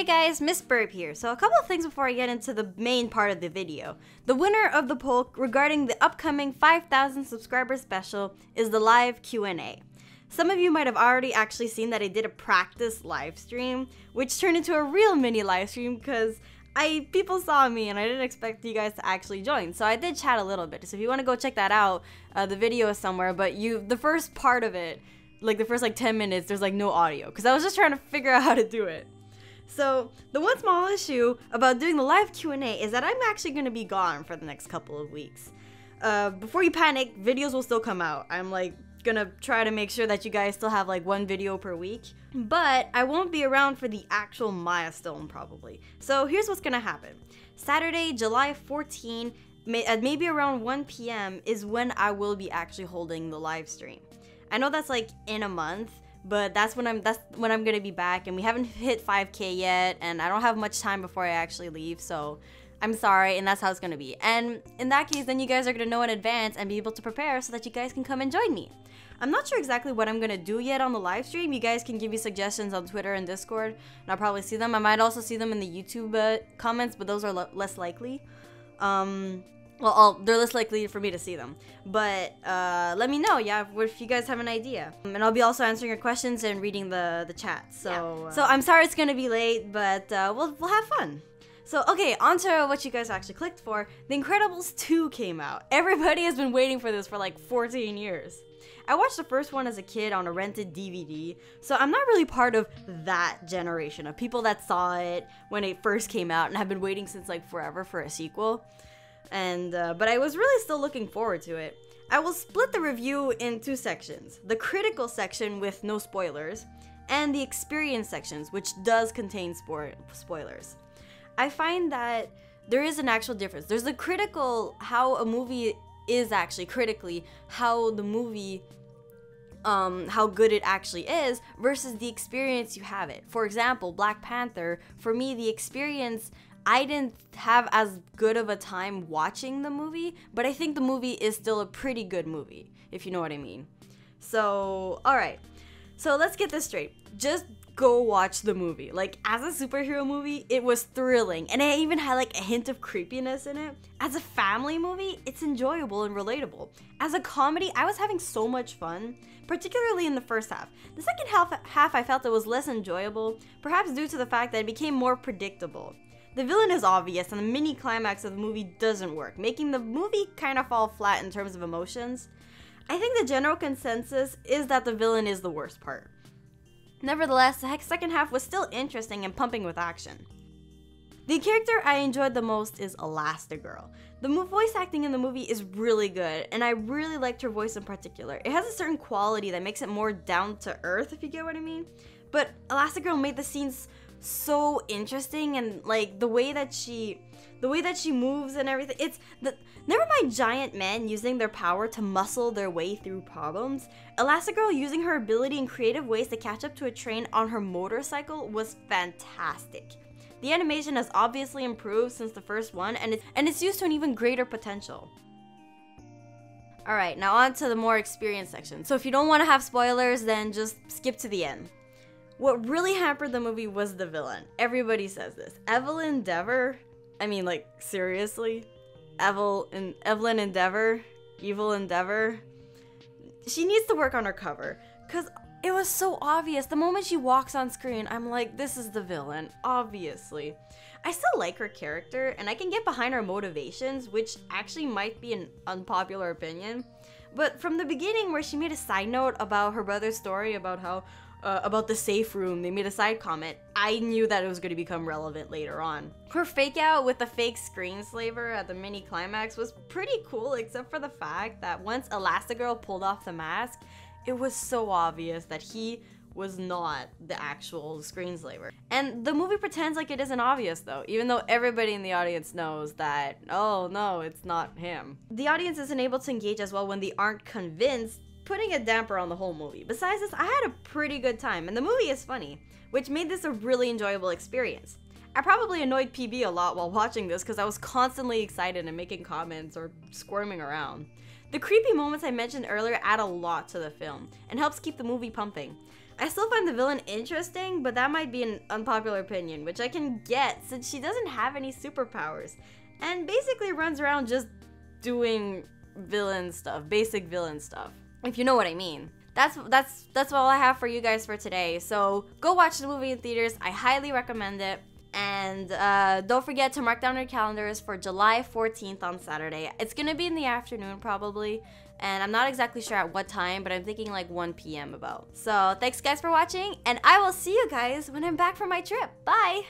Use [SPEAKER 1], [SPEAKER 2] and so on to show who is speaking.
[SPEAKER 1] Hey guys, Miss Burp here. So a couple of things before I get into the main part of the video. The winner of the poll regarding the upcoming 5,000 subscriber special is the live Q&A. Some of you might have already actually seen that I did a practice live stream, which turned into a real mini live stream because people saw me and I didn't expect you guys to actually join. So I did chat a little bit. So if you want to go check that out, the video is somewhere, but the first part of it, like the first 10 minutes, there's no audio because I was just trying to figure out how to do it. So the one small issue about doing the live Q&A is that I'm actually going to be gone for the next couple of weeks. Before you panic, videos will still come out. I'm gonna try to make sure that you guys still have one video per week, but I won't be around for the actual milestone probably. So here's what's gonna happen. Saturday, July 14, at maybe around 1 p.m. is when I will be actually holding the live stream. I know that's in a month, but that's when I'm gonna be back, and we haven't hit 5K yet, and I don't have much time before I actually leave, so I'm sorry, and that's how it's gonna be. And in that case, then you guys are gonna know in advance and be able to prepare so that you guys can come and join me. I'm not sure exactly what I'm gonna do yet on the live stream. You guys can give me suggestions on Twitter and Discord, and I'll probably see them. I might also see them in the YouTube comments, but those are less likely. Well, they're less likely for me to see them. But let me know, yeah, if you guys have an idea. And I'll be also answering your questions and reading the chat. So, so I'm sorry it's gonna be late, but we'll have fun. So, okay, on to what you guys actually clicked for. The Incredibles 2 came out. Everybody has been waiting for this for 14 years. I watched the first one as a kid on a rented DVD, so I'm not really part of that generation of people that saw it when it first came out and have been waiting since forever for a sequel. And but I was really still looking forward to it. I will split the review in two sections: the critical section with no spoilers, and the experience sections, which does contain spoilers. I find that there is an actual difference. There's the critical, how a movie is actually critically, how the movie, how good it actually is, versus the experience you have it. For example, Black Panther, for me, the experience, I didn't have as good of a time watching the movie, but I think the movie is still a pretty good movie, if you know what I mean. So, alright. So let's get this straight. Just go watch the movie. As a superhero movie, it was thrilling, and it even had a hint of creepiness in it. As a family movie, it's enjoyable and relatable. As a comedy, I was having so much fun, particularly in the first half. The second half I felt it was less enjoyable, perhaps due to the fact that it became more predictable. The villain is obvious, and the mini climax of the movie doesn't work, making the movie kind of fall flat in terms of emotions. I think the general consensus is that the villain is the worst part. Nevertheless, the second half was still interesting and pumping with action. The character I enjoyed the most is Elastigirl. The voice acting in the movie is really good, and I really liked her voice in particular. It has a certain quality that makes it more down to earth, if you get what I mean. But Elastigirl made the scenes so interesting, and the way that she moves and everything. Never mind giant men using their power to muscle their way through problems. Elastigirl using her ability in creative ways to catch up to a train on her motorcycle was fantastic. The animation has obviously improved since the first one, and it's used to an even greater potential. Alright, now on to the more experienced section. So if you don't want to have spoilers, then just skip to the end. What really hampered the movie was the villain. Everybody says this. Evelyn Dever? I mean, seriously? Evelyn Endeavor? Evil Endeavor? She needs to work on her cover, because it was so obvious. The moment she walks on screen, I'm like, this is the villain, obviously. I still like her character, and I can get behind her motivations, which actually might be an unpopular opinion. But from the beginning, where she made a side note about her brother's story about how about the safe room, they made a side comment, I knew that it was going to become relevant later on. Her fake out with the fake screensaver at the mini climax was pretty cool, except for the fact that once Elastigirl pulled off the mask, it was so obvious that he was not the actual screensaver. And the movie pretends like it isn't obvious though, even though everybody in the audience knows that, oh no, it's not him. The audience isn't able to engage as well when they aren't convinced, putting a damper on the whole movie. Besides this, I had a pretty good time, and the movie is funny, which made this a really enjoyable experience. I probably annoyed PB a lot while watching this because I was constantly excited and making comments or squirming around. The creepy moments I mentioned earlier add a lot to the film and helps keep the movie pumping. I still find the villain interesting, but that might be an unpopular opinion, which I can get since she doesn't have any superpowers and basically runs around just doing villain stuff, basic villain stuff, if you know what I mean. That's all I have for you guys for today. So go watch the movie in theaters. I highly recommend it. And don't forget to mark down your calendars for July 14th on Saturday. It's gonna be in the afternoon probably, and I'm not exactly sure at what time, but I'm thinking like 1 p.m. about. So thanks guys for watching, and I will see you guys when I'm back from my trip. Bye!